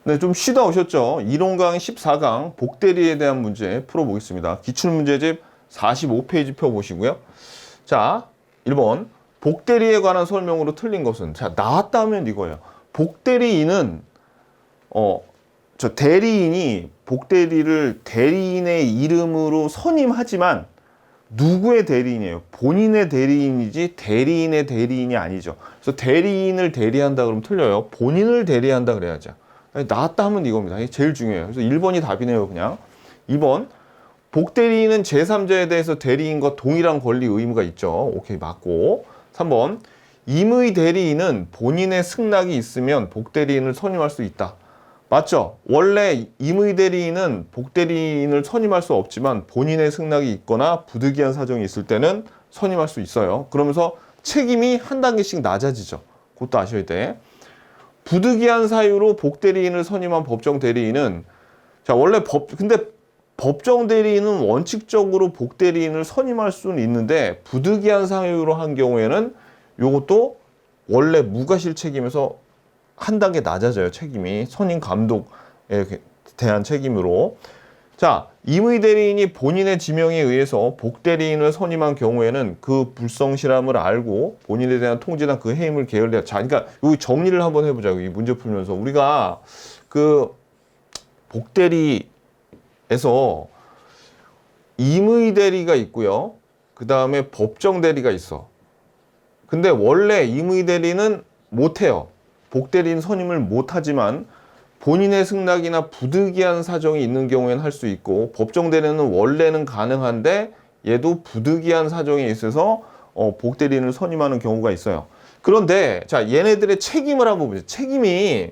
네, 좀 쉬다 오셨죠? 이론강 14강 복대리에 대한 문제 풀어보겠습니다. 기출문제집 45페이지 펴보시고요. 자, 1번. 복대리에 관한 설명으로 틀린 것은? 자, 나왔다면 이거예요. 복대리인은, 대리인이 복대리를 대리인의 이름으로 선임하지만 누구의 대리인이에요? 본인의 대리인이지 대리인의 대리인이 아니죠. 그래서 대리인을 대리한다 그러면 틀려요. 본인을 대리한다 그래야죠. 나왔다 하면 이겁니다. 이게 제일 중요해요. 그래서 1번이 답이네요, 그냥. 2번. 복대리인은 제3자에 대해서 대리인과 동일한 권리 의무가 있죠. 오케이, 맞고. 3번. 임의 대리인은 본인의 승낙이 있으면 복대리인을 선임할 수 있다. 맞죠? 원래 임의 대리인은 복대리인을 선임할 수 없지만 본인의 승낙이 있거나 부득이한 사정이 있을 때는 선임할 수 있어요. 그러면서 책임이 한 단계씩 낮아지죠. 그것도 아셔야 돼. 부득이한 사유로 복대리인을 선임한 법정 대리인은, 자, 원래 근데 법정 대리인은 원칙적으로 복대리인을 선임할 수는 있는데 부득이한 사유로 한 경우에는 요것도 원래 무과실 책임에서 한 단계 낮아져요. 책임이 선임 감독에 대한 책임으로. 자, 임의 대리인이 본인의 지명에 의해서 복대리인을 선임한 경우에는 그 불성실함을 알고 본인에 대한 통지나 그 해임을 게을리하. 자, 그러니까 여기 정리를 한번 해보자고. 이 문제 풀면서 우리가 그 복대리에서 임의 대리가 있고요. 그 다음에 법정 대리가 있어. 근데 원래 임의 대리는 못해요. 복대리인 선임을 못하지만 본인의 승낙이나 부득이한 사정이 있는 경우에는 할 수 있고, 법정 대리는 원래는 가능한데 얘도 부득이한 사정이 있어서 복대리인을 선임하는 경우가 있어요. 그런데 자, 얘네들의 책임을 한번 보세요. 책임이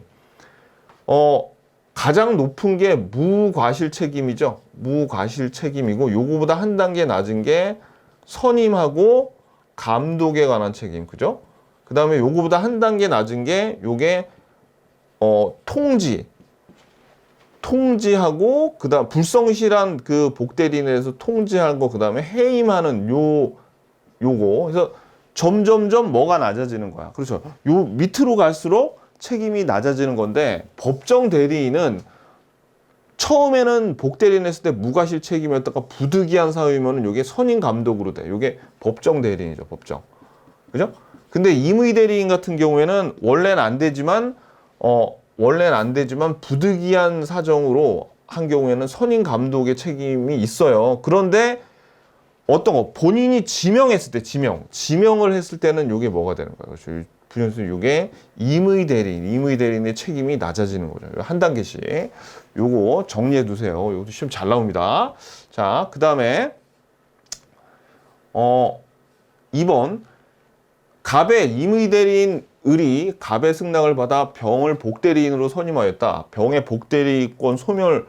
가장 높은 게 무과실 책임이죠. 무과실 책임이고, 요거보다 한 단계 낮은 게 선임하고 감독에 관한 책임, 그죠? 그 다음에 요거보다 한 단계 낮은 게 요게 통지하고, 그 다음 불성실한 그 복대리인에 대해서 통지하는 거, 그 다음에 해임하는 요거. 그래서 점점점 뭐가 낮아지는 거야. 그렇죠. 요 밑으로 갈수록 책임이 낮아지는 건데, 법정 대리인은 처음에는 복대리인 했을 때 무과실 책임이었다가 부득이한 사유면은 요게 선임 감독으로 돼. 요게 법정 대리인이죠, 법정. 그죠? 근데 임의 대리인 같은 경우에는 원래는 안 되지만 부득이한 사정으로 한 경우에는 선임 감독의 책임이 있어요. 그런데 어떤 거 본인이 지명했을 때 지명을 했을 때는 요게 뭐가 되는 거예요? 그렇죠? 부연수 요게 임의 대리인의 책임이 낮아지는 거죠. 한 단계씩. 요거 정리해 두세요. 요것도 시험 잘 나옵니다. 자, 그다음에 2번. 갑의 임의 대리인 을이 갑의 승낙을 받아 병을 복대리인으로 선임하였다. 병의 복대리권 소멸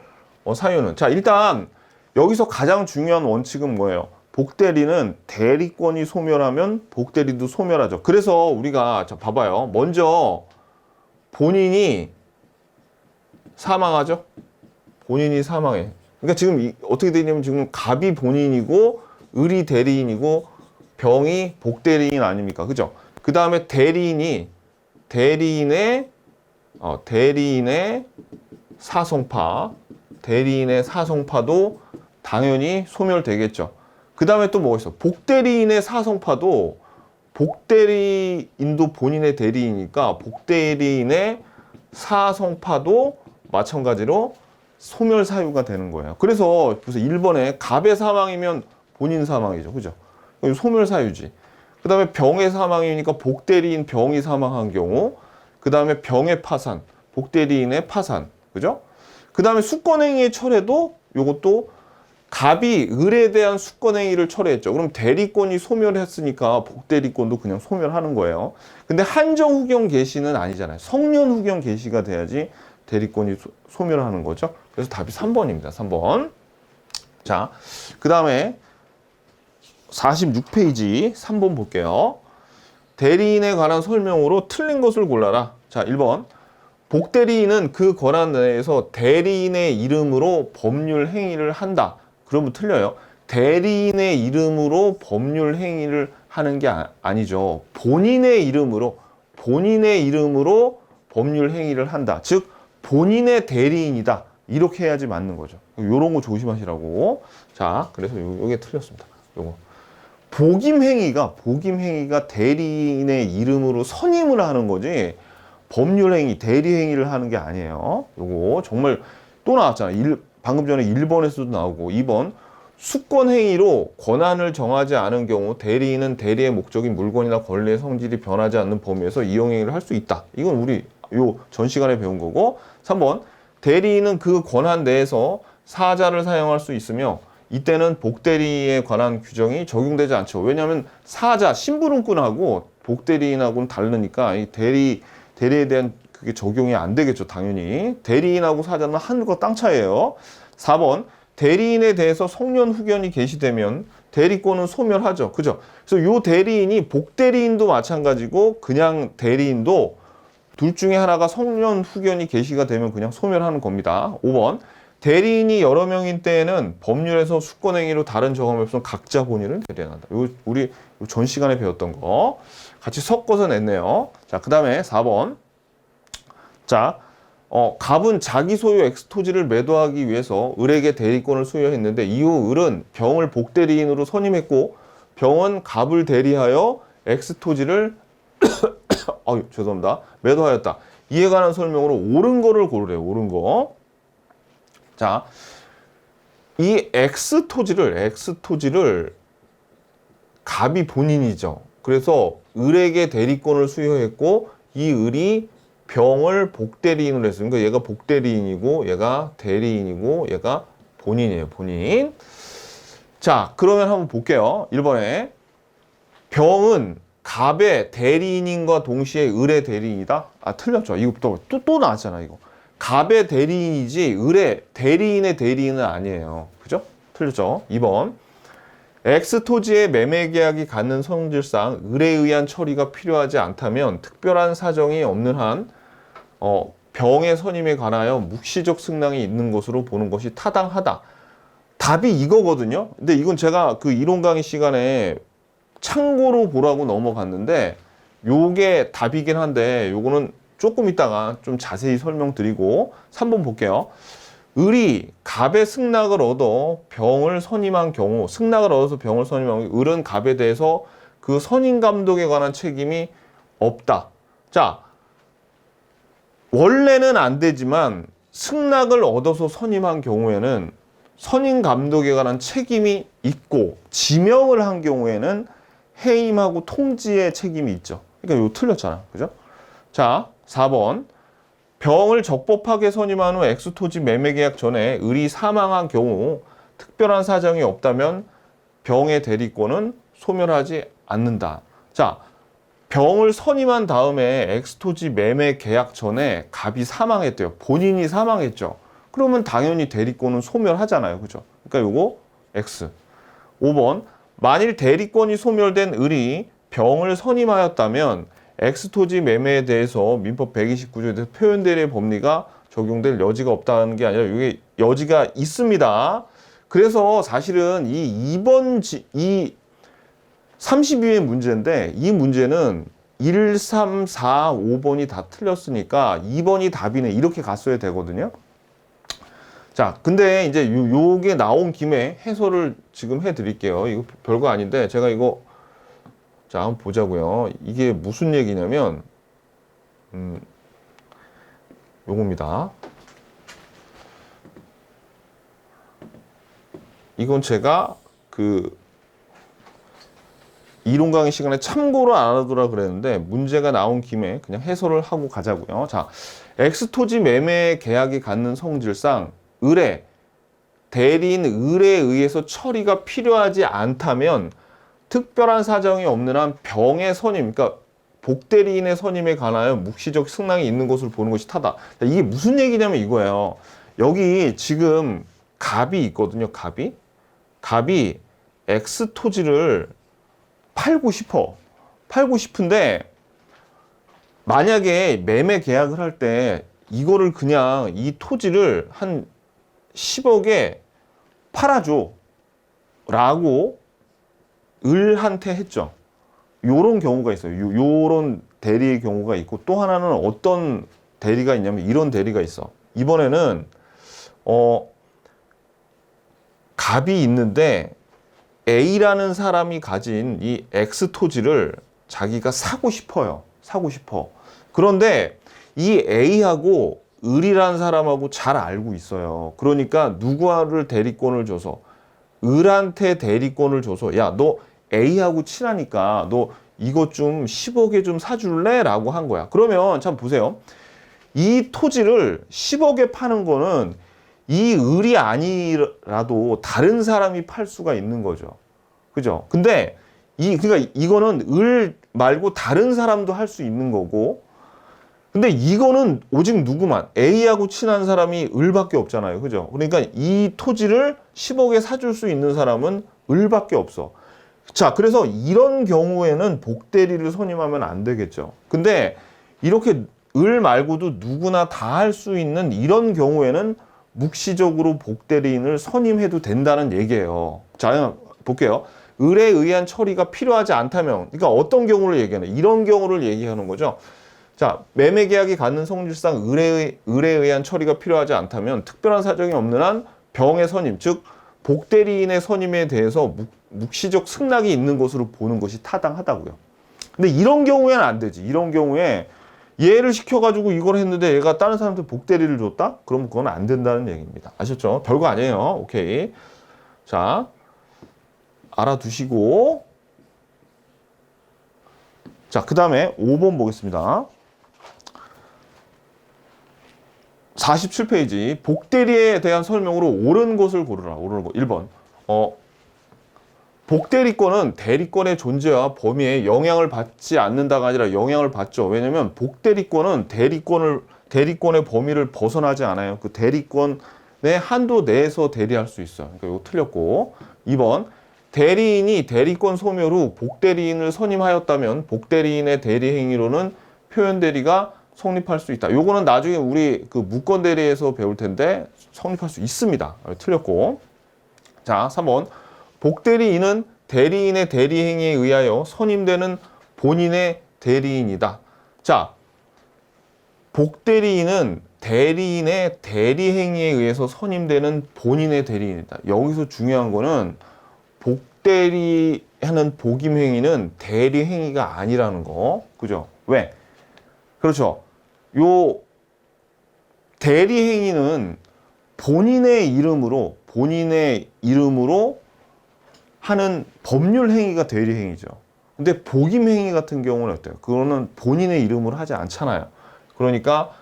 사유는? 자, 일단 여기서 가장 중요한 원칙은 뭐예요? 복대리는 대리권이 소멸하면 복대리도 소멸하죠. 그래서 우리가, 자, 봐봐요. 먼저 본인이 사망하죠. 본인이 사망해. 그러니까 지금 어떻게 되냐면 지금 갑이 본인이고 을이 대리인이고 병이 복대리인 아닙니까? 그죠? 그 다음에 대리인의 사성파도 당연히 소멸되겠죠. 그 다음에 또 뭐가 있어? 복대리인의 사성파도, 복대리인도 본인의 대리인이니까 복대리인의 사성파도 마찬가지로 소멸 사유가 되는 거예요. 그래서 1번에 갑의 사망이면 본인 사망이죠. 그죠? 소멸 사유지. 그 다음에 병의 사망이니까 복대리인 병이 사망한 경우, 그 다음에 병의 파산, 복대리인의 파산, 그죠? 그 다음에 수권행위의 철회도 요것도 갑이 을에 대한 수권행위를 철회했죠. 그럼 대리권이 소멸했으니까 복대리권도 그냥 소멸하는 거예요. 근데 한정후경 개시는 아니잖아요. 성년후경 개시가 돼야지 대리권이 소멸하는 거죠. 그래서 답이 3번입니다. 3번. 자, 그 다음에 46페이지 3번 볼게요. 대리인에 관한 설명으로 틀린 것을 골라라. 자, 1번. 복대리인은 그 권한 내에서 대리인의 이름으로 법률 행위를 한다. 그러면 틀려요. 대리인의 이름으로 법률 행위를 하는 게 아니죠. 본인의 이름으로 법률 행위를 한다. 즉 본인의 대리인이다. 이렇게 해야지 맞는 거죠. 요런 거 조심하시라고. 자, 그래서 요게 틀렸습니다. 요거. 복임행위가 대리인의 이름으로 선임을 하는 거지, 법률행위, 대리행위를 하는 게 아니에요. 요거 정말 또 나왔잖아. 방금 전에 1번에서도 나오고, 2번. 수권행위로 권한을 정하지 않은 경우 대리인은 대리의 목적인 물건이나 권리의 성질이 변하지 않는 범위에서 이용행위를 할 수 있다. 이건 우리 요 전 시간에 배운 거고. 3번. 대리인은 그 권한 내에서 사자를 사용할 수 있으며 이때는 복대리에 관한 규정이 적용되지 않죠. 왜냐하면 사자, 심부름꾼하고 복대리인하고는 다르니까 이 대리에 대한 그게 적용이 안 되겠죠. 당연히. 대리인하고 사자는 하늘과 땅 차이예요. 4번. 대리인에 대해서 성년 후견이 게시되면 대리권은 소멸하죠. 그죠? 그래서 요 대리인이 복대리인도 마찬가지고 그냥 대리인도 둘 중에 하나가 성년 후견이 게시가 되면 그냥 소멸하는 겁니다. 5번. 대리인이 여러 명인 때에는 법률에서 수권행위로 다른 정황이 없으면 각자 본인을 대리한다. 우리 전 시간에 배웠던 거 같이 섞어서 냈네요. 자, 그 다음에 4번. 자, 갑은 자기 소유 엑스토지를 매도하기 위해서 을에게 대리권을 수여했는데 이후 을은 병을 복대리인으로 선임했고 병은 갑을 대리하여 엑스토지를 죄송합니다. 매도하였다. 이에 관한 설명으로 옳은 거를 고르래요. 옳은 거. 자, 이 엑스토지를 갑이 본인이죠. 그래서 을에게 대리권을 수여했고 이 을이 병을 복대리인으로 했어요. 그러니까 얘가 복대리인이고 얘가 대리인이고 얘가 본인이에요. 본인. 자, 그러면 한번 볼게요. 1번에 병은 갑의 대리인인과 동시에 을의 대리인이다? 아, 틀렸죠. 이거 또 나왔잖아, 이거. 갑의 대리인이지 을의 대리인의 대리인은 아니에요. 그죠? 틀렸죠. 2번. X토지의 매매 계약이 갖는 성질상 을에 의한 처리가 필요하지 않다면 특별한 사정이 없는 한 병의 선임에 관하여 묵시적 승낙이 있는 것으로 보는 것이 타당하다. 답이 이거거든요. 근데 이건 제가 그 이론 강의 시간에 참고로 보라고 넘어갔는데 요게 답이긴 한데 요거는 조금 이따가 좀 자세히 설명드리고 3번 볼게요. 을이 갑의 승낙을 얻어 병을 선임한 경우, 승낙을 얻어서 병을 선임한 경우 을은 갑에 대해서 그 선임 감독에 관한 책임이 없다. 자, 원래는 안 되지만 승낙을 얻어서 선임한 경우에는 선임 감독에 관한 책임이 있고 지명을 한 경우에는 해임하고 통지의 책임이 있죠. 그러니까 이거 틀렸잖아. 그죠? 자, 4번. 병을 적법하게 선임한 후 엑스토지 매매 계약 전에 을이 사망한 경우 특별한 사정이 없다면 병의 대리권은 소멸하지 않는다. 자, 병을 선임한 다음에 엑스토지 매매 계약 전에 갑이 사망했대요. 본인이 사망했죠. 그러면 당연히 대리권은 소멸하잖아요. 그죠? 그러니까 요거 X. 5번. 만일 대리권이 소멸된 을이 병을 선임하였다면 엑스토지 매매에 대해서 민법 129조에 대해서 표현대리의 법리가 적용될 여지가 없다는 게 아니라 이게 여지가 있습니다. 그래서 사실은 이 32의 문제인데 이 문제는 1, 3, 4, 5번이 다 틀렸으니까 2번이 답이네 이렇게 갔어야 되거든요. 자, 근데 이제 요게 나온 김에 해설을 지금 해드릴게요. 이거 별거 아닌데 제가 이거 자, 한번 보자고요. 이게 무슨 얘기냐면 요겁니다. 이건 제가 그 이론 강의 시간에 참고로 안 하더라 그랬는데 문제가 나온 김에 그냥 해설을 하고 가자고요. 자, 엑스토지 매매 계약이 갖는 성질상 대리인 을에 의해서 처리가 필요하지 않다면 특별한 사정이 없는 한 병의 선임, 그러니까 복대리인의 선임에 관하여 묵시적 승낙이 있는 것으로 보는 것이 타다. 이게 무슨 얘기냐면 이거예요. 여기 지금 갑이 있거든요. 갑이 X토지를 팔고 싶은데 만약에 매매 계약을 할 때 이거를 그냥 이 토지를 한 10억에 팔아줘 라고 을한테 했죠. 요런 경우가 있어요. 요런 대리의 경우가 있고 또 하나는 어떤 대리가 있냐면 이런 대리가 있어. 이번에는 갑이 있는데 A라는 사람이 가진 이 X 토지를 자기가 사고 싶어요. 사고 싶어. 그런데 이 A하고 을이라는 사람하고 잘 알고 있어요. 그러니까 누구를 대리권을 줘서 을한테 대리권을 줘서 야, 너 A하고 친하니까 너 이것 좀 10억에 좀 사줄래? 라고 한 거야. 그러면 참 보세요. 이 토지를 10억에 파는 거는 이 을이 아니라도 다른 사람이 팔 수가 있는 거죠. 그죠? 근데 그러니까 이거는 을 말고 다른 사람도 할 수 있는 거고, 근데 이거는 오직 누구만 A하고 친한 사람이 을밖에 없잖아요. 그죠? 그러니까 이 토지를 10억에 사줄 수 있는 사람은 을밖에 없어. 자, 그래서 이런 경우에는 복대리를 선임하면 안 되겠죠. 근데 이렇게 을 말고도 누구나 다 할 수 있는 이런 경우에는 묵시적으로 복대리인을 선임해도 된다는 얘기예요. 자, 볼게요. 을에 의한 처리가 필요하지 않다면, 그러니까 어떤 경우를 얘기하는, 이런 경우를 얘기하는 거죠. 자, 매매계약이 갖는 성질상 을에 의한 처리가 필요하지 않다면 특별한 사정이 없는 한 병의 선임, 즉 복대리인의 선임에 대해서 묵시적 승낙이 있는 것으로 보는 것이 타당하다고요. 근데 이런 경우에는 안 되지. 이런 경우에 얘를 시켜가지고 이걸 했는데 얘가 다른 사람한테 복대리를 줬다? 그러면 그건 안 된다는 얘기입니다. 아셨죠? 별거 아니에요. 오케이. 자, 알아두시고. 자, 그 다음에 5번 보겠습니다. 47페이지. 복대리에 대한 설명으로 옳은 것을 고르라. 옳은 것. 1번. 복대리권은 대리권의 존재와 범위에 영향을 받지 않는다가 아니라 영향을 받죠. 왜냐면 복대리권은 대리권의 범위를 벗어나지 않아요. 그 대리권의 한도 내에서 대리할 수 있어요. 그러니까 이거 틀렸고. 2번. 대리인이 대리권 소멸 후 복대리인을 선임하였다면 복대리인의 대리 행위로는 표현 대리가 성립할 수 있다. 요거는 나중에 우리 그 무권 대리에서 배울 텐데 성립할 수 있습니다. 틀렸고. 자, 3번. 복대리인은 대리인의 대리 행위에 의하여 선임되는 본인의 대리인이다. 자, 복대리인은 대리인의 대리 행위에 의해서 선임되는 본인의 대리인이다. 여기서 중요한 거는 복대리하는 복임 행위는 대리 행위가 아니라는 거. 그죠? 왜? 그렇죠. 요 대리 행위는 본인의 이름으로 하는 법률 행위가 대리 행위죠. 근데 복임 행위 같은 경우는 어때요? 그거는 본인의 이름으로 하지 않잖아요. 그러니까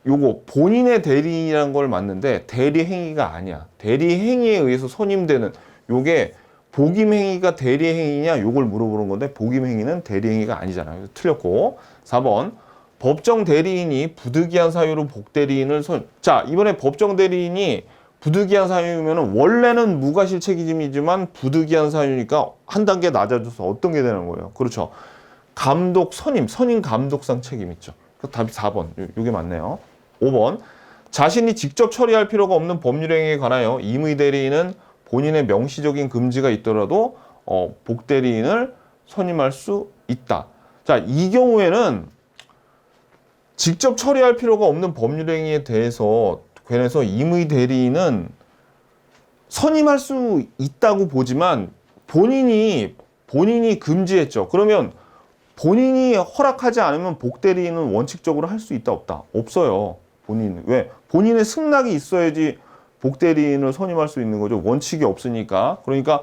요거 본인의 대리인이라는 걸 맞는데 대리 행위가 아니야. 대리 행위에 의해서 선임되는 요게 복임 행위가 대리 행위냐 요걸 물어보는 건데 복임 행위는 대리 행위가 아니잖아요. 그래서 틀렸고. 4번. 법정 대리인이 부득이한 사유로 복대리인을 자, 이번에 법정 대리인이 부득이한 사유면 원래는 무과실 책임이지만 부득이한 사유니까 한 단계 낮아져서 어떤 게 되는 거예요? 그렇죠. 선임 감독상 책임 있죠. 그 답이 4번. 이게 맞네요. 5번. 자신이 직접 처리할 필요가 없는 법률 행위에 관하여 임의 대리인은 본인의 명시적인 금지가 있더라도 복대리인을 선임할 수 있다. 자, 이 경우에는 직접 처리할 필요가 없는 법률 행위에 대해서 관해서 임의 대리인은 선임할 수 있다고 보지만 본인이 금지했죠. 그러면 본인이 허락하지 않으면 복대리인은 원칙적으로 할 수 있다 없다? 없어요. 왜? 본인의 승낙이 있어야지 복대리인을 선임할 수 있는 거죠. 원칙이 없으니까. 그러니까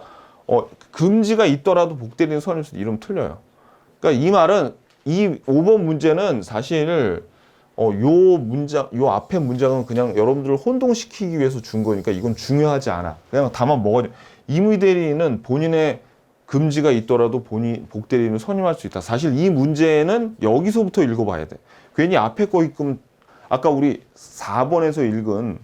금지가 있더라도 복대리인 선임할 수 이러면 틀려요. 그러니까 이 말은 이 5번 문제는 사실 요 앞에 문장은 그냥 여러분들을 혼동시키기 위해서 준 거니까 이건 중요하지 않아. 그냥 다만 뭐가 임의 대리인은 본인의 금지가 있더라도 복대리인을 선임할 수 있다. 사실 이 문제는 여기서부터 읽어봐야 돼. 괜히 앞에 거 읽으면 아까 우리 4번에서 읽은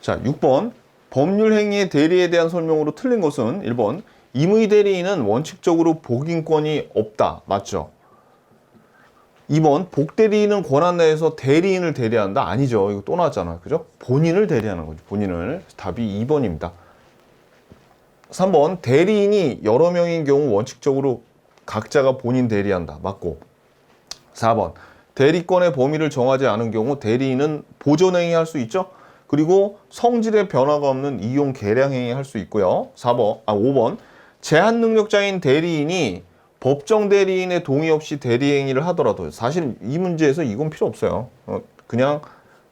자 6번 법률 행위의 대리에 대한 설명으로 틀린 것은 1번 임의 대리인은 원칙적으로 복임권이 없다. 맞죠? 2번 복대리인은 권한 내에서 대리인을 대리한다. 아니죠. 이거 또 나왔잖아요. 그죠? 본인을 대리하는 거죠. 본인을. 답이 2번입니다. 3번 대리인이 여러 명인 경우 원칙적으로 각자가 본인 대리한다. 맞고. 4번 대리권의 범위를 정하지 않은 경우 대리인은 보존행위 할 수 있죠. 그리고 성질의 변화가 없는 이용 개량행위 할 수 있고요. 5번 제한 능력자인 대리인이 법정 대리인의 동의 없이 대리행위를 하더라도 사실 이 문제에서 이건 필요 없어요. 그냥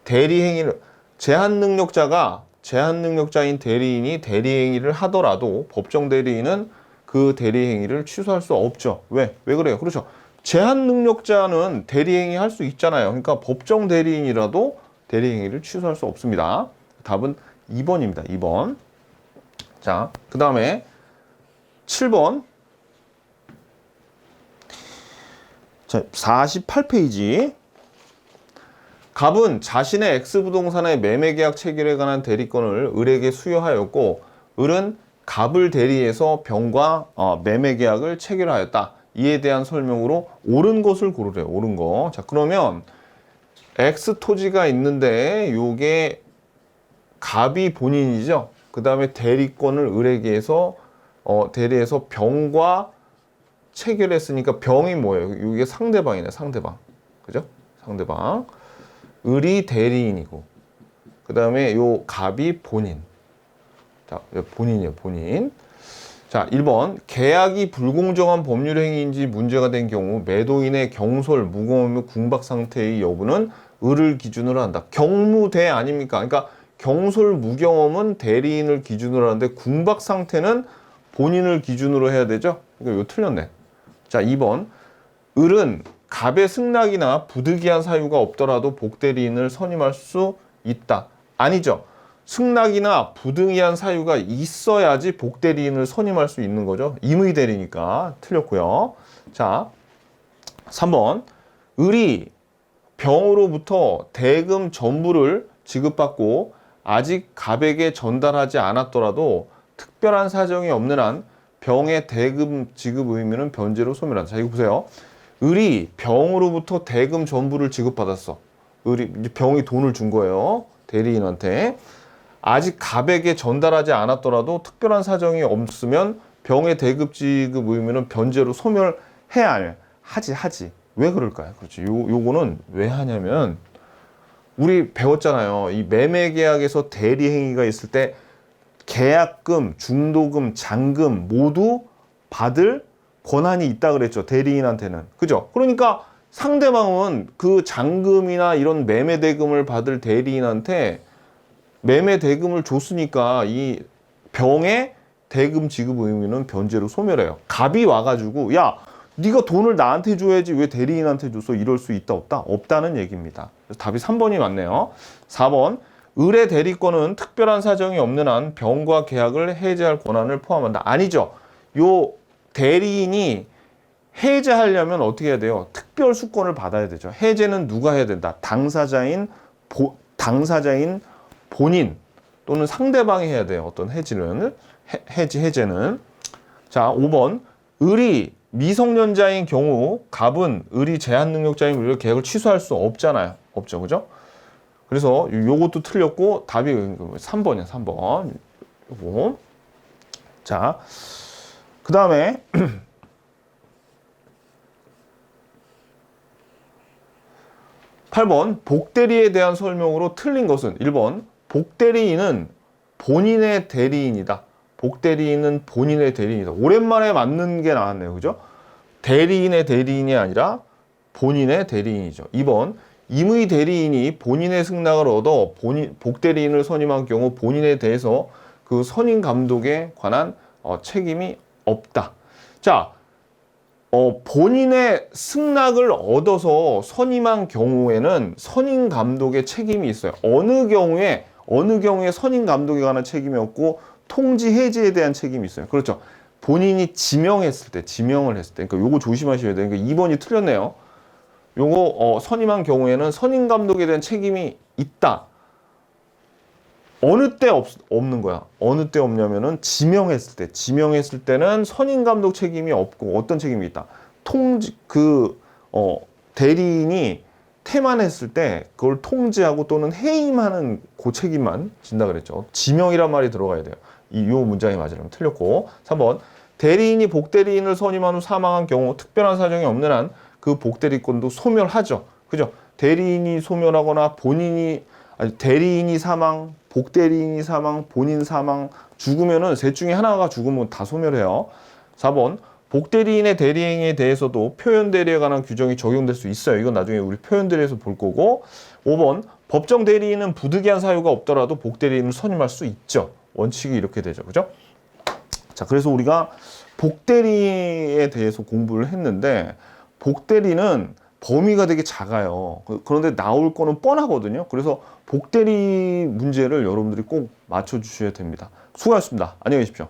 대리행위를 제한 능력자인 대리인이 대리행위를 하더라도 법정 대리인은 그 대리행위를 취소할 수 없죠. 왜 그래요? 그렇죠. 제한 능력자는 대리행위 할 수 있잖아요. 그러니까 법정 대리인이라도 대리행위를 취소할 수 없습니다. 답은 2번입니다. 2번. 자, 그 다음에 7번. 자, 48페이지. 갑은 자신의 X부동산의 매매계약 체결에 관한 대리권을 을에게 수여하였고 을은 갑을 대리해서 병과 매매계약을 체결하였다. 이에 대한 설명으로 옳은 것을 고르래요. 옳은 거. 자, 그러면 X 토지가 있는데 요게 갑이 본인이죠. 그 다음에 대리권을 을에게 해서 대리해서 병과 체결했으니까 병이 뭐예요? 이게 상대방이네. 상대방. 그죠? 상대방. 을이 대리인이고 그 다음에 요 갑이 본인. 자, 본인이에요. 본인. 자, 1번 계약이 불공정한 법률 행위인지 문제가 된 경우 매도인의 경솔, 무고한 및 궁박 상태의 여부는 을을 기준으로 한다. 경무대 아닙니까? 그러니까 경솔, 무경험은 대리인을 기준으로 하는데 궁박 상태는 본인을 기준으로 해야 되죠? 이거 틀렸네. 자, 2번 을은 갑의 승낙이나 부득이한 사유가 없더라도 복대리인을 선임할 수 있다. 아니죠. 승낙이나 부득이한 사유가 있어야지 복대리인을 선임할 수 있는 거죠. 임의대리니까 틀렸고요. 자, 3번 을이 병으로부터 대금 전부를 지급받고 아직 갑에게 전달하지 않았더라도 특별한 사정이 없는 한 병의 대금 지급 의무는 변제로 소멸한다. 자, 이거 보세요. 을이 병으로부터 대금 전부를 지급받았어. 병이 돈을 준 거예요. 대리인한테. 아직 갑에게 전달하지 않았더라도 특별한 사정이 없으면 병의 대급 지급 의무는 변제로 소멸해야 하지. 왜 그럴까요? 그렇지. 요거는 왜 하냐면 우리 배웠잖아요. 이 매매 계약에서 대리 행위가 있을 때 계약금, 중도금, 잔금 모두 받을 권한이 있다 그랬죠. 대리인한테는. 그죠? 그러니까 상대방은 그 잔금이나 이런 매매 대금을 받을 대리인한테 매매 대금을 줬으니까 이 병의 대금 지급 의무는 변제로 소멸해요. 갑이 와가지고 야 네가 돈을 나한테 줘야지 왜 대리인한테 줬어? 이럴 수 있다 없다? 없다는 얘기입니다. 그래서 답이 3번이 맞네요. 4번 을의 대리권은 특별한 사정이 없는 한 병과 계약을 해제할 권한을 포함한다. 아니죠. 요 대리인이 해제하려면 어떻게 해야 돼요? 특별 수권을 받아야 되죠. 해제는 누가 해야 된다? 당사자인 본인 또는 상대방이 해야 돼요. 어떤 해제는. 자, 5번 을이 미성년자인 경우 갑은 을이 제한 능력자인 우리가 계약을 취소할 수 없잖아요. 없죠. 그죠? 그래서 요것도 틀렸고 답이 3번이야. 3번. 요거. 자, 그 다음에 8번 복대리에 대한 설명으로 틀린 것은 1번 복대리인은 본인의 대리인이다. 복대리인은 본인의 대리인이다. 오랜만에 맞는 게 나왔네요. 그죠? 대리인의 대리인이 아니라 본인의 대리인이죠. 2번 임의 대리인이 본인의 승낙을 얻어 복대리인을 선임한 경우 본인에 대해서 그 선임 감독에 관한 책임이 없다. 자, 본인의 승낙을 얻어서 선임한 경우에는 선임 감독의 책임이 있어요. 어느 경우에 선임 감독에 관한 책임이 없고 통지 해지에 대한 책임이 있어요. 그렇죠. 본인이 지명을 했을 때. 그러니까 요거 조심하셔야 돼요. 그러니까 2번이 틀렸네요. 요거 선임한 경우에는 선임 감독에 대한 책임이 있다. 어느 때 없는 거야? 어느 때 없냐면은 지명했을 때. 지명했을 때는 선임 감독 책임이 없고 어떤 책임이 있다. 대리인이 태만했을 때 그걸 통지하고 또는 해임하는 그 책임만 진다 그랬죠. 지명이란 말이 들어가야 돼요. 요 문장이 맞으려면 틀렸고. 3번 대리인이 복대리인을 선임한 후 사망한 경우 특별한 사정이 없는 한 그 복대리권도 소멸하죠. 그죠? 대리인이 소멸하거나 대리인이 사망, 복대리인이 사망, 본인 사망, 죽으면은 셋 중에 하나가 죽으면 다 소멸해요. 4번 복대리인의 대리행위에 대해서도 표현대리에 관한 규정이 적용될 수 있어요. 이건 나중에 우리 표현대리에서 볼 거고. 5번 법정 대리인은 부득이한 사유가 없더라도 복대리인을 선임할 수 있죠. 원칙이 이렇게 되죠. 그죠? 자, 그래서 우리가 복대리에 대해서 공부를 했는데 복대리는 범위가 되게 작아요. 그런데 나올 거는 뻔하거든요. 그래서 복대리 문제를 여러분들이 꼭 맞춰주셔야 됩니다. 수고하셨습니다. 안녕히 계십시오.